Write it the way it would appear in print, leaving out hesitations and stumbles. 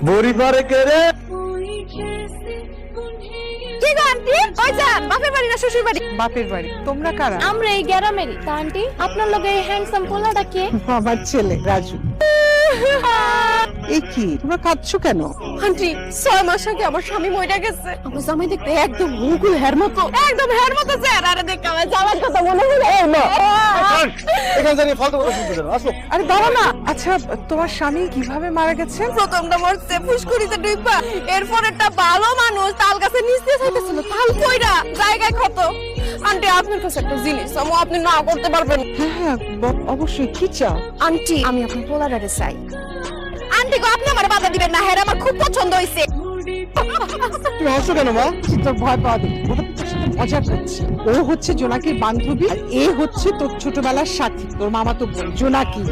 বুড়ি পারে কে রে? কি গো আন্টি? ওই যান বাপের বাড়ি না শ্বশুর বাড়ি? বাপের বাড়ি। তোমরা কারা? আমরা এই গ্রামেরই। তা আন্টি আপনার লগে এই হ্যান্ডসাম পোলাটা কে? আমার ছেলে রাজু। এই কি তোমরা কাঁদছো কেন? আন্টি 6 মাস আগে আমার স্বামী মইরা গেছে। আমার জামাই দেখতে একদম মুকুল হের মতো, একদম হের মতো চেহারা দেখে আমার জামার কথা মনে হলো। এই মা এখানে জানি ফালতু কথা শুনতে দেন, আসো। আরে দাঁড়া না। আচ্ছা তোমার স্বামী কিভাবে মারা গেছে? প্রথমটা মরছে ফুসকুড়িতে ডুইবা, এরপর একটা ভালো মানুষ তাল গাছে নিচে যাইতেছিল, তাল কইরা জায়গায় ক্ষত। আন্টি আপনার কাছে একটা জিনিস আপনি না করতে পারবেন? হ্যাঁ হ্যাঁ অবশ্যই। কি চাও? আন্টি আমি আপনার পোলারে চাই। আন্টি গো আপনি আমার বাধা দিবেন না, হ্যাঁ আমার খুব পছন্দ হইছে। তুমি হাসছো কেন মা? তোর ভয় পাওয়া দিবি। ওটা তোর সাথে মজা করছে। ও হচ্ছে জোনাকির বান্ধবী আর এ হচ্ছে তোর ছোটবেলার সাথী, তোর মামাতো বোন জোনাকি।